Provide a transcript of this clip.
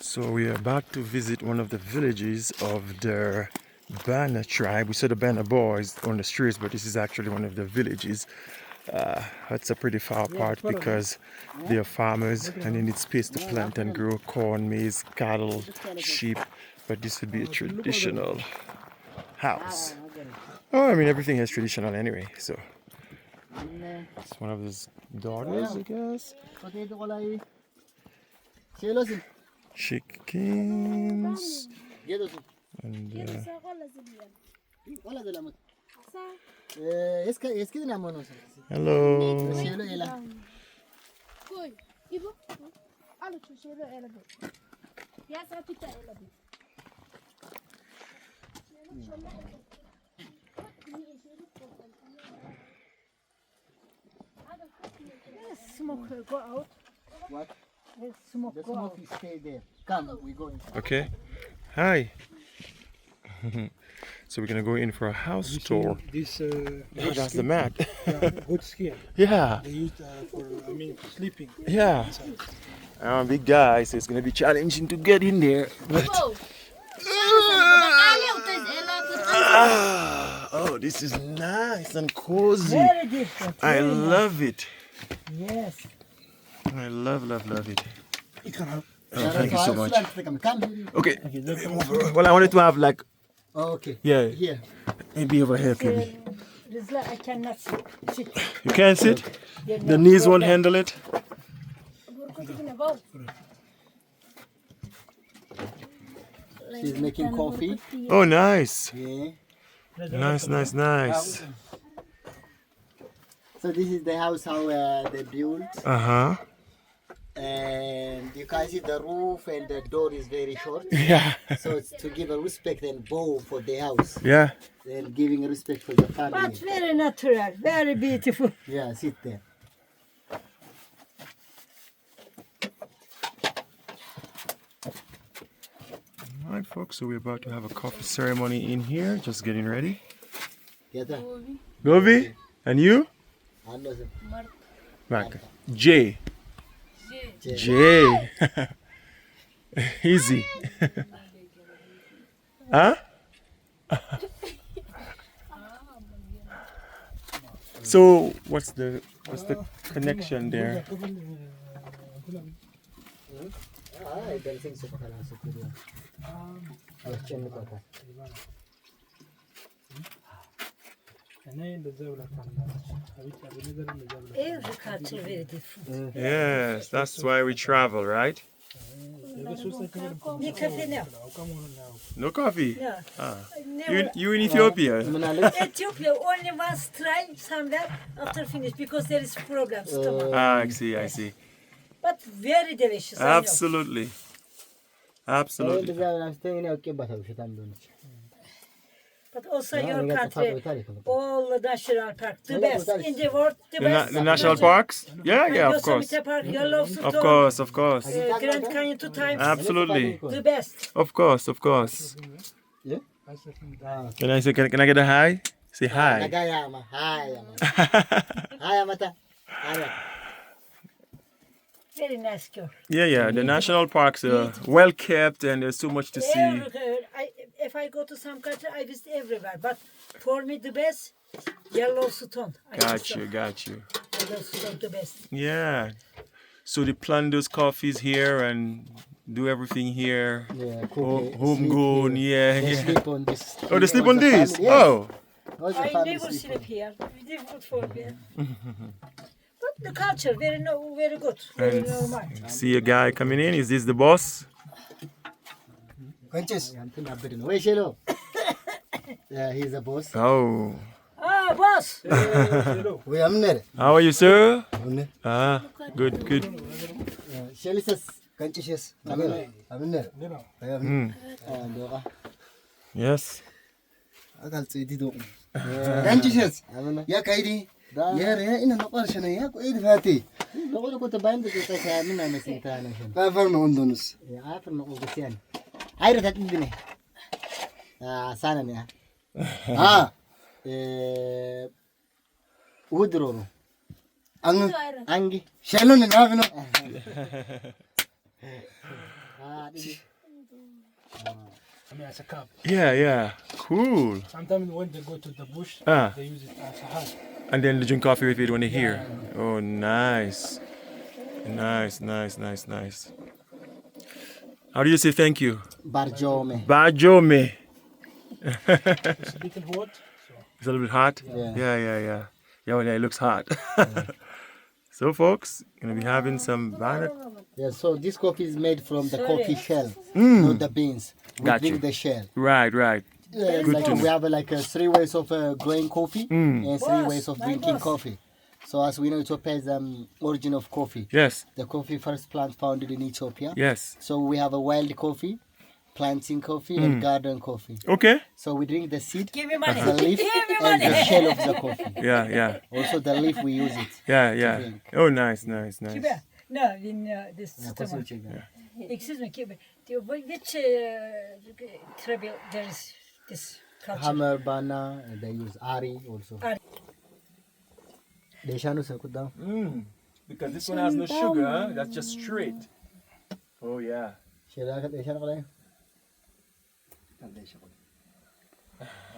So we are about to visit one of the villages of the Banna tribe. We saw the Banna boys on the streets, but this is actually one of the villages. It's a pretty far apart because they are farmers and they need space to plant and grow corn, maize, cattle, sheep. But this would be a traditional house. Oh, I mean, everything is traditional anyway, so it's one of his daughters, I guess. Chickens and hello. Smoke go out. What? Smoke The go smoke out. is stay there. Come, we go inside. Okay. Hi. So we're gonna go in for a house tour. This Oh, that's the mat. good skin. Yeah. They use for sleeping. Yeah. I'm a big guy, so it's gonna be challenging to get in there. But oh, this is nice and cozy. Very different. I very nice. love it. Yes. I love it. You can have. Oh, thank you so much. Come. Okay. Well, I wanted to have like, Oh, okay. yeah, Here. maybe over here, maybe. Rizla, I cannot sit. You can't sit. Yeah, The no, knees won't problem. handle it. She's making coffee. Oh, nice. Yeah. Nice. So this is the house how they built, Uh-huh. and you can see the roof and the door is very short. Yeah. So it's to give a respect and bow for the house Yeah. and giving respect for the But family. very natural, very beautiful. Yeah, sit there. All right, folks. So we're about to have a coffee ceremony in here. Just getting ready. Get that? Govi, and you? Mark. J. J. Easy. Huh? So what's the connection there? Every culture very different. Yes, that's why we travel, right? You can now. No coffee. Yeah. Ah. Never. You in Ethiopia? Ethiopia only once try somewhere after finish because there is problem stomach. Ah, I see. But very delicious. I know. Absolutely. But also your country, all the national park, the best in the world, the best. The national parks? Yeah, of course. Yosemite Park, Yellowstone, Of course. Grand Canyon 2 times, Absolutely. the best. Of course. Can I get a hi? Say hi. Very nice girl. Yeah. The national parks are well kept and there's so much to see. If I go to some country, I visit everywhere. But for me, the best, Yellowstone. Got you. Yellowstone, the best. Yeah. So they plant those coffees here and do everything here. Yeah, Homegrown, yeah. Sleep on this. Oh, they sleep on these? Yes. Oh. All the I family never sleep sleep here. We difficult for me. But the culture, very good. Very And normal. see a guy coming in. Is this the boss? Yeah, he's the boss. Oh. Ah, boss. We are there. How are you, sir? Ah, good. Shelly says, "Kanchis, I'm there. Yes. Kanchis, ya kaidi. Ya ina naqarshana ya ku id fati. Laqad kunta bayn dadka saamina masintana. Afar no ondonus. Ya afar no qosiyan. Hayra tatbine. Sana ne. Udroro. Angi. Shalon na no. Ah, this is- I mean, as a cup. Yeah, yeah. Cool. Sometimes when they go to the bush, Ah. they use it as a hut. And then they drink coffee with it when they're here. Yeah. Oh, nice. Nice, nice, nice, nice. How do you say thank you? Barjome. Bajome. It's a little hot, so It's a little bit hot? Yeah. Yeah. Yeah, well, yeah, it looks hot. So, folks, gonna be having some banana. Yeah, so this coffee is made from the Sorry. coffee shell, not the beans. We Got drink you. the shell. Right. Yeah, Good like to we know. have like 3 ways of growing coffee and 3 Boss, ways of my drinking boss. coffee. So as we know, Ethiopia is origin of coffee. Yes, The coffee first plant founded in Ethiopia. yes. So we have a wild coffee, planting coffee, and garden coffee. Okay. So we drink the seed, Give me money. the leaf, Give me and money. the shell of the coffee. Yeah. Also the leaf we use it. Yeah. drink. Oh, nice. Give me. No, in this system. Excuse me, give me. Which tribe there is this culture? Hammer, Banna, they use Ari also. Ari. Deshanu se kuda. Because this one has no sugar, huh? That's just straight. Oh, yeah. Shela ka deshanu kala.